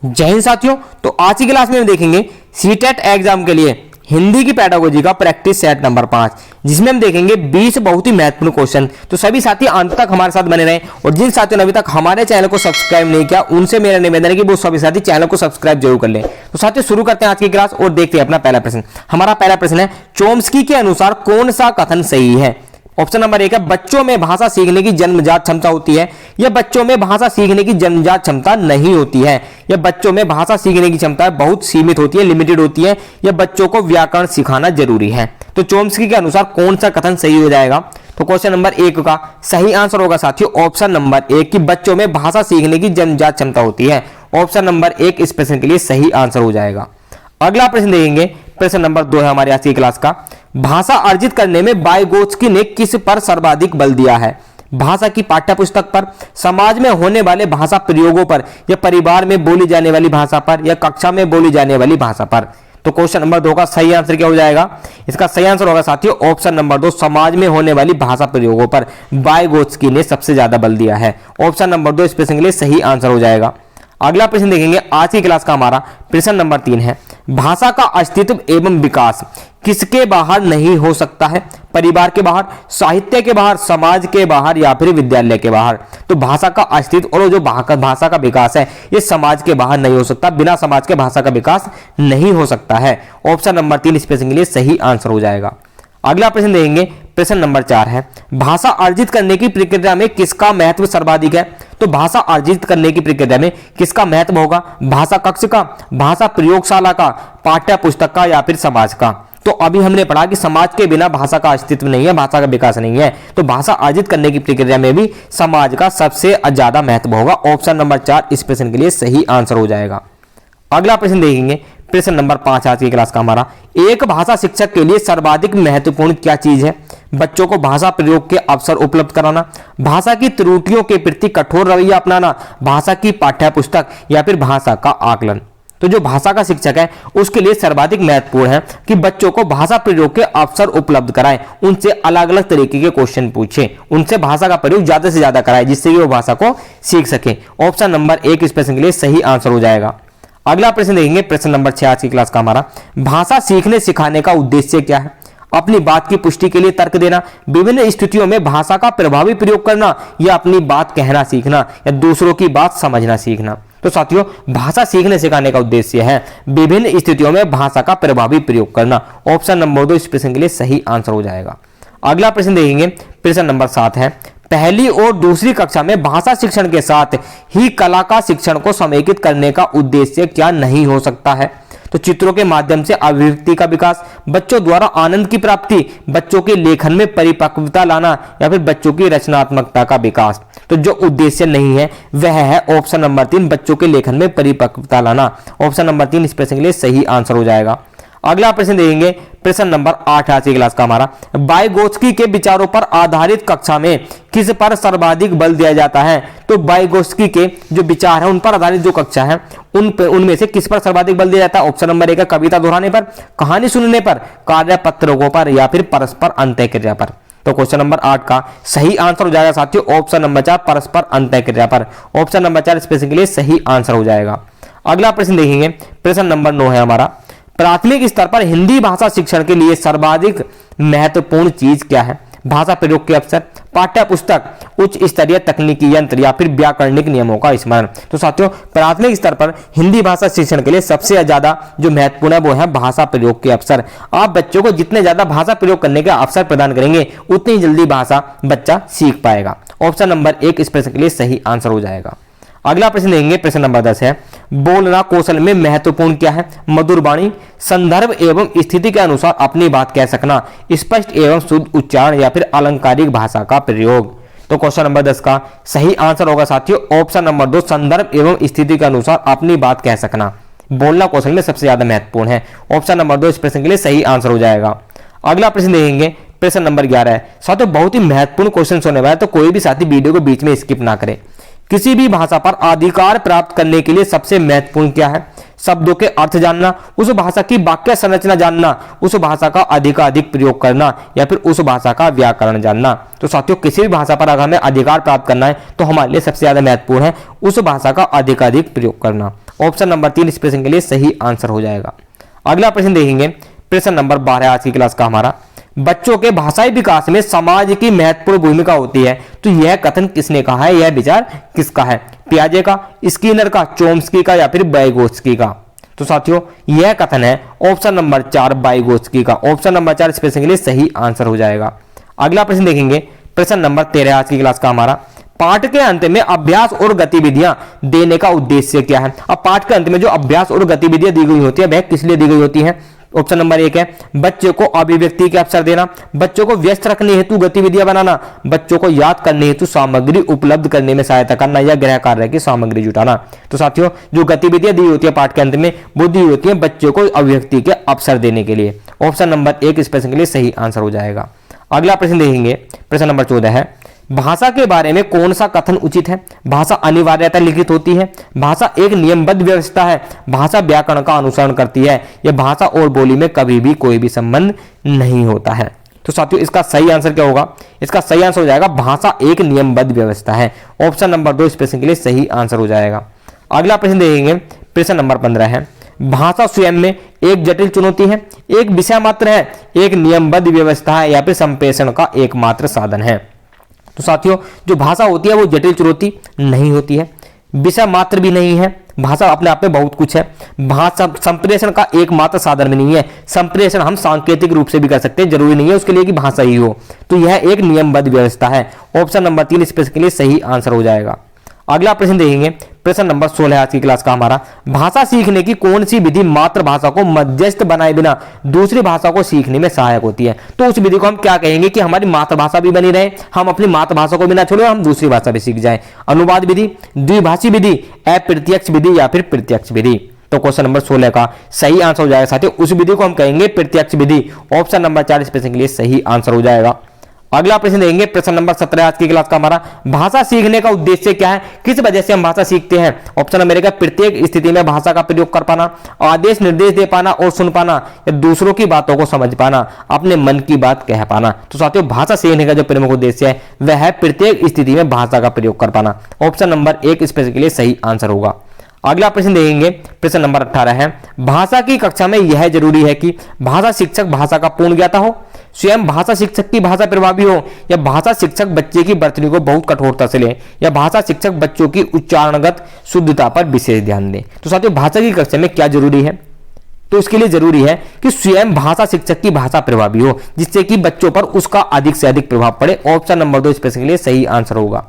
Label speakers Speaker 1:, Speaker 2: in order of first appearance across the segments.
Speaker 1: जय हिंद साथियों। तो आज की क्लास में हम देखेंगे सीटेट एग्जाम के लिए हिंदी की पेडागोजी का प्रैक्टिस सेट नंबर 5, जिसमें हम देखेंगे 20 बहुत ही महत्वपूर्ण क्वेश्चन। तो सभी साथी अंत तक हमारे साथ बने रहें और जिन साथियों ने अभी तक हमारे चैनल को सब्सक्राइब नहीं किया उनसे मेरा निवेदन है कि वो सभी साथी चैनल को सब्सक्राइब जरूर कर लें। तो साथियों शुरू करते हैं आज की क्लास और देखते हैं अपना पहला प्रश्न। हमारा पहला प्रश्न है, चोम्स्की के अनुसार कौन सा कथन सही है? ऑप्शन नंबर 1 है, बच्चों में भाषा सीखने की जन्मजात क्षमता होती है, या बच्चों में भाषा सीखने की जन्मजात क्षमता नहीं होती है, या बच्चों में भाषा सीखने की क्षमता बहुत सीमित होती है, लिमिटेड होती है, या बच्चों को व्याकरण सिखाना जरूरी है। तो चोम्स्की के अनुसार कौन सा कथन सही हो जाएगा? तो क्वेश्चन नंबर 1 का सही आंसर होगा साथियों ऑप्शन नंबर 1 कि बच्चों में भाषा सीखने की जन्मजात क्षमता होती है। ऑप्शन नंबर 1 इस प्रश्न के लिए सही आंसर हो जाएगा। अगला प्रश्न देखेंगे, प्रश्न नंबर 2 है हमारे आज की क्लास का। भाषा अर्जित करने में वाइगोत्स्की ने किस पर सर्वाधिक बल दिया है? भाषा की पाठ्यपुस्तक पर, समाज में होने वाले भाषा प्रयोगों पर, या परिवार में बोली जाने वाली भाषा पर, या कक्षा में बोली जाने वाली भाषा पर? तो क्वेश्चन नंबर 2 का सही आंसर क्या हो जाएगा? इसका सही आंसर होगा साथियों ऑप्शन नंबर 2 समाज में होने वाली भाषा प्रयोगों पर वाइगोत्स्की ने सबसे ज्यादा बल दिया है। ऑप्शन नंबर 2 इस प्रश्न के लिए सही आंसर हो जाएगा। अगला प्रश्न देखेंगे आज की क्लास का हमारा प्रश्न नंबर 3 है, भाषा का अस्तित्व एवं विकास किसके बाहर नहीं हो सकता है? परिवार के बाहर, साहित्य के बाहर, समाज के बाहर, या फिर विद्यालय के बाहर? तो भाषा का अस्तित्व और जो भाषा का विकास है ये समाज के बाहर नहीं हो सकता, बिना समाज के भाषा का विकास नहीं हो सकता है। ऑप्शन नंबर 3 इस प्रश्न के लिए सही आंसर हो जाएगा। अगला प्रश्न देखेंगे, प्रश्न नंबर 4 है, भाषा अर्जित करने की प्रक्रिया में किसका महत्व सर्वाधिक है? तो भाषा अर्जित करने की प्रक्रिया में किसका महत्व होगा? भाषा कक्ष का, भाषा प्रयोगशाला का, पाठ्य पुस्तक का, या फिर समाज का? तो अभी हमने पढ़ा कि समाज के बिना भाषा का अस्तित्व नहीं है, भाषा का विकास नहीं है। तो भाषा अर्जित करने की प्रक्रिया में भी समाज का सबसे ज्यादा महत्व होगा। ऑप्शन नंबर 4 इस प्रश्न के लिए सही आंसर हो जाएगा। अगला प्रश्न देखेंगे, प्रश्न नंबर 5 आज की क्लास का हमारा, एक भाषा शिक्षक के लिए सर्वाधिक महत्वपूर्ण क्या चीज है? बच्चों को भाषा प्रयोग के अवसर उपलब्ध कराना, भाषा की त्रुटियों के प्रति कठोर रवैया अपनाना, भाषा की पाठ्यपुस्तक, या फिर भाषा का आकलन? तो जो भाषा का शिक्षक है उसके लिए सर्वाधिक महत्वपूर्ण है कि बच्चों को भाषा प्रयोग के अवसर उपलब्ध कराएं, उनसे अलग अलग तरीके के क्वेश्चन पूछें, उनसे भाषा का प्रयोग ज्यादा से ज्यादा कराएं जिससे कि वो भाषा को सीख सके। ऑप्शन नंबर 1 इस प्रश्न के लिए सही आंसर हो जाएगा। अगला प्रश्न देखेंगे, प्रश्न नंबर 6 आज की क्लास का हमारा, भाषा सीखने सिखाने का उद्देश्य क्या है? अपनी बात की पुष्टि के लिए तर्क देना, विभिन्न स्थितियों में भाषा का प्रभावी प्रयोग करना, या अपनी बात कहना सीखना, या दूसरों की बात समझना सीखना? तो साथियों भाषा सीखने सिखाने का उद्देश्य है विभिन्न स्थितियों में भाषा का प्रभावी प्रयोग करना। ऑप्शन नंबर 2 इस प्रश्न के लिए सही आंसर हो जाएगा। अगला प्रश्न देखेंगे, प्रश्न नंबर 7 है, पहली और दूसरी कक्षा में भाषा शिक्षण के साथ ही कला का शिक्षण को समेकित करने का उद्देश्य क्या नहीं हो सकता है? तो चित्रों के माध्यम से अभिव्यक्ति का विकास, बच्चों द्वारा आनंद की प्राप्ति, बच्चों के लेखन में परिपक्वता लाना, या फिर बच्चों की रचनात्मकता का विकास? तो जो उद्देश्य नहीं है वह है ऑप्शन नंबर 3 बच्चों के लेखन में परिपक्वता लाना। ऑप्शन नंबर 3 इस प्रश्न के लिए सही आंसर हो जाएगा। अगला प्रश्न देखेंगे, प्रश्न नंबर 8 आज की क्लास का हमारा, वाइगोत्स्की के विचारों पर आधारित कक्षा में किस पर सर्वाधिक बल दिया जाता है? तो वाइगोत्स्की के जो विचार है उन पर आधारित जो कक्षा है उनमें से किस पर सर्वाधिक बल दिया जाता है? ऑप्शन नंबर 1 है कविता दोहराने पर, कहानी सुनने पर, कार्यपत्रकों पर, या फिर परस्पर अंतःक्रिया पर? तो क्वेश्चन नंबर 8 का सही आंसर हो जाएगा साथियों ऑप्शन नंबर 4 परस्पर अंतःक्रिया पर। ऑप्शन नंबर 4 इस प्रश्न के लिए सही आंसर हो जाएगा। अगला प्रश्न देखेंगे, प्रश्न नंबर 9 है हमारा, प्राथमिक स्तर पर हिंदी भाषा शिक्षण के लिए सर्वाधिक महत्वपूर्ण चीज क्या है? भाषा प्रयोग के अवसर, पाठ्य पुस्तक, उच्च स्तरीय तकनीकी यंत्र, या फिर व्याकरणिक नियमों का स्मरण? तो साथियों प्राथमिक स्तर पर हिंदी भाषा शिक्षण के लिए सबसे ज्यादा जो महत्वपूर्ण है वो है भाषा प्रयोग के अवसर। आप बच्चों को जितने ज्यादा भाषा प्रयोग करने के अवसर प्रदान करेंगे उतनी जल्दी भाषा बच्चा सीख पाएगा। ऑप्शन नंबर 1 इस प्रश्न के लिए सही आंसर हो जाएगा। अगला प्रश्न देंगे, प्रश्न नंबर 10 है, बोलना कौशल में महत्वपूर्ण क्या है? मधुर वाणी, संदर्भ एवं स्थिति के अनुसार अपनी बात कह सकना, स्पष्ट एवं शुद्ध उच्चारण, या फिर अलंकारिक भाषा का प्रयोग? तो क्वेश्चन नंबर 10 का सही आंसर होगा साथियों ऑप्शन नंबर 2 संदर्भ एवं स्थिति के अनुसार अपनी बात कह सकना बोलना कौशल में सबसे ज्यादा महत्वपूर्ण है। ऑप्शन नंबर 2 इस प्रश्न के लिए सही आंसर हो जाएगा। अगला प्रश्न देखेंगे, प्रश्न नंबर 11 है साथियों, बहुत ही महत्वपूर्ण क्वेश्चन होने वाला है, तो कोई भी साथी वीडियो को बीच में स्किप ना करे। किसी भी भाषा पर अधिकार प्राप्त करने के लिए सबसे महत्वपूर्ण क्या है? शब्दों के अर्थ जानना, उस भाषा की वाक्य संरचना जानना, उस भाषा का अधिकाधिक प्रयोग करना, या फिर उस भाषा का व्याकरण जानना? तो साथियों किसी भी भाषा पर अगर हमें अधिकार प्राप्त करना है तो हमारे लिए सबसे ज्यादा महत्वपूर्ण है उस भाषा का अधिकाधिक प्रयोग करना। ऑप्शन नंबर 3 इस प्रश्न के लिए सही आंसर हो जाएगा। अगला प्रश्न देखेंगे, प्रश्न नंबर 12 आज की क्लास का हमारा, बच्चों के भाषाई विकास में समाज की महत्वपूर्ण भूमिका होती है, तो यह कथन किसने कहा है, यह विचार किसका है? पियाजे का, स्किनर का, चोम्स्की का या फिर वाइगोत्स्की का? तो साथियों यह कथन है ऑप्शन नंबर 4 वाइगोत्स्की का। ऑप्शन नंबर 4 इस प्रश्न के लिए सही आंसर हो जाएगा। अगला प्रश्न देखेंगे, प्रश्न नंबर 13 आज की क्लास का हमारा, पाठ के अंत में अभ्यास और गतिविधियां देने का उद्देश्य क्या है? अब पाठ के अंत में जो अभ्यास और गतिविधियां दी गई होती है वह किस लिए दी गई होती है? ऑप्शन नंबर 1 है बच्चे को अभिव्यक्ति के अवसर देना, बच्चों को व्यस्त रखने हेतु गतिविधियां बनाना, बच्चों को याद करने हेतु सामग्री उपलब्ध करने में सहायता करना या गृह कार्य की सामग्री जुटाना। तो साथियों जो गतिविधियां दी होती है पाठ के अंत में वो दी होती है बच्चों को अभिव्यक्ति के अवसर देने के लिए। ऑप्शन नंबर 1 इस प्रश्न के लिए सही आंसर हो जाएगा। अगला प्रश्न देखेंगे, प्रश्न नंबर 14 है, भाषा के बारे में कौन सा कथन उचित है? भाषा अनिवार्यता लिखित होती है, भाषा एक नियमबद्ध व्यवस्था है, भाषा व्याकरण का अनुसरण करती है, यह भाषा और बोली में कभी भी कोई भी संबंध नहीं होता है। तो साथियों इसका सही आंसर क्या होगा? इसका सही आंसर हो जाएगा भाषा एक नियमबद्ध व्यवस्था है। ऑप्शन नंबर 2 इस प्रश्न के लिए सही आंसर हो जाएगा। अगला प्रश्न देखेंगे, प्रश्न नंबर 15 है, भाषा स्वयं में एक जटिल चुनौती है, एक विषय मात्र है, एक नियमबद्ध व्यवस्था है या फिर संप्रेषण का एकमात्र साधन है? तो साथियों जो भाषा होती है वो जटिल चुनौती नहीं होती है, विषय मात्र भी नहीं है, भाषा अपने आप में बहुत कुछ है, भाषा संप्रेषण का एकमात्र साधन भी नहीं है। संप्रेषण हम सांकेतिक रूप से भी कर सकते हैं, जरूरी नहीं है उसके लिए कि भाषा ही हो। तो यह एक नियमबद्ध व्यवस्था है। ऑप्शन नंबर 3 इस प्रश्न के लिए सही आंसर हो जाएगा। अगला प्रश्न देखेंगे, प्रश्न नंबर 16 आज की क्लास का हमारा, भाषा सीखने की कौन सी विधि मातृभाषा को मध्यस्थ बनाए बिना दूसरी भाषा को सीखने में सहायक होती है? तो उस विधि को हम क्या कहेंगे कि हमारी मातृभाषा भी बनी रहे, हम अपनी मातृभाषा को भी ना छोड़े, हम दूसरी भाषा भी सीख जाए। अनुवाद विधि, द्विभाषी विधि, अप्रत्यक्ष विधि या फिर प्रत्यक्ष विधि? तो क्वेश्चन नंबर 16 का सही आंसर हो जाएगा साथियों, उस विधि को हम कहेंगे प्रत्यक्ष विधि। ऑप्शन नंबर 4 इस प्रश्न के लिए सही आंसर हो जाएगा। अगला प्रश्न देंगे, प्रश्न नंबर 17 आज की क्लास का हमारा, भाषा सीखने का उद्देश्य क्या है? किस वजह से हम भाषा सीखते हैं? ऑप्शन नंबर 1 है प्रत्येक स्थिति में भाषा का प्रयोग कर पाना, आदेश निर्देश दे पाना और सुन पाना, या दूसरों की बातों को समझ पाना, अपने मन की बात कह पाना। तो साथियों भाषा सीखने का जो प्रमुख उद्देश्य है वह है प्रत्येक स्थिति में भाषा का प्रयोग कर पाना। ऑप्शन नंबर 1 इस प्रश्न के लिए सही आंसर होगा। अगला प्रश्न देखेंगे, प्रश्न नंबर 18 है, भाषा की कक्षा में यह जरूरी है कि भाषा शिक्षक भाषा का पूर्ण ज्ञाता हो, स्वयं भाषा शिक्षक की भाषा प्रभावी हो, या भाषा शिक्षक बच्चे की वर्तनी को बहुत कठोरता से ले, या भाषा शिक्षक बच्चों की उच्चारणगत शुद्धता पर विशेष ध्यान दे? तो साथियों भाषा की कक्षा में क्या जरूरी है? तो इसके लिए जरूरी है कि स्वयं भाषा शिक्षक की भाषा प्रभावी हो, जिससे कि बच्चों पर उसका अधिक से अधिक प्रभाव पड़े। ऑप्शन नंबर 2 इस प्रश्न के लिए सही आंसर होगा।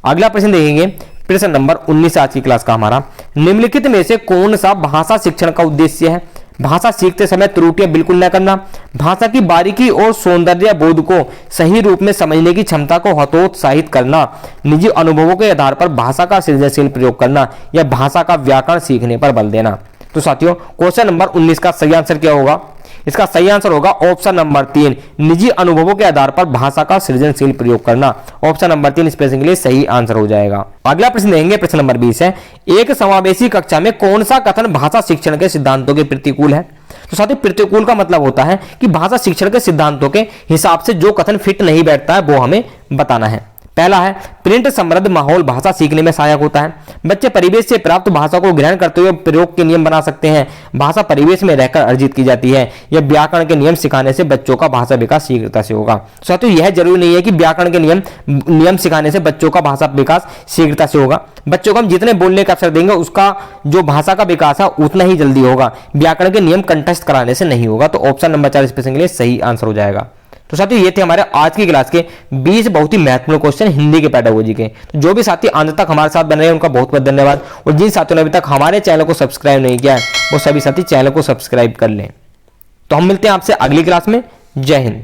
Speaker 1: अगला प्रश्न देखेंगे, प्रश्न नंबर 19 आज की क्लास का हमारा, निम्नलिखित में से कौन सा भाषा शिक्षण का उद्देश्य है? भाषा सीखते समय त्रुटियां बिल्कुल न करना, भाषा की बारीकी और सौंदर्य बोध को सही रूप में समझने की क्षमता को हतोत्साहित करना, निजी अनुभवों के आधार पर भाषा का सृजनशील प्रयोग करना, या भाषा का व्याकरण सीखने पर बल देना? तो साथियों क्वेश्चन नंबर 19 का सही आंसर क्या होगा? इसका सही आंसर होगा ऑप्शन नंबर 3, निजी अनुभवों के आधार पर भाषा का सृजनशील प्रयोग करना। ऑप्शन नंबर 3 इस प्रश्न के लिए सही आंसर हो जाएगा। अगला प्रश्न देंगे, प्रश्न नंबर 20 है, एक समावेशी कक्षा में कौन सा कथन भाषा शिक्षण के सिद्धांतों के प्रतिकूल है? तो साथियों प्रतिकूल का मतलब होता है कि भाषा शिक्षण के सिद्धांतों के हिसाब से जो कथन फिट नहीं बैठता है वो हमें बताना है। पहला है, प्रिंट समृद्ध माहौल भाषा सीखने में सहायक होता है, बच्चे परिवेश से प्राप्त भाषा को ग्रहण करते हुए प्रयोग के नियम बना सकते हैं, भाषा परिवेश में रहकर अर्जित की जाती है, या व्याकरण के नियम सिखाने से बच्चों का भाषा विकास शीघ्रता से होगा? साथियों यह जरूरी नहीं है कि व्याकरण के नियम सिखाने से बच्चों का भाषा विकास शीघ्रता से होगा। बच्चों को हम जितने बोलने का अवसर देंगे उसका जो भाषा का विकास है उतना ही जल्दी होगा, व्याकरण के नियम कंठस्थ कराने से नहीं होगा। तो ऑप्शन नंबर 4 इस प्रश्न के लिए सही आंसर हो जाएगा। तो साथियों ये थे हमारे आज की क्लास के 20 बहुत ही महत्वपूर्ण क्वेश्चन हिंदी के पेडागोजी के। तो जो भी साथी अंत तक हमारे साथ बन रहे हैं उनका बहुत बहुत धन्यवाद, और जिन साथियों ने अभी तक हमारे चैनल को सब्सक्राइब नहीं किया है वो सभी साथी चैनल को सब्सक्राइब कर लें। तो हम मिलते हैं आपसे अगली क्लास में। जय हिंद।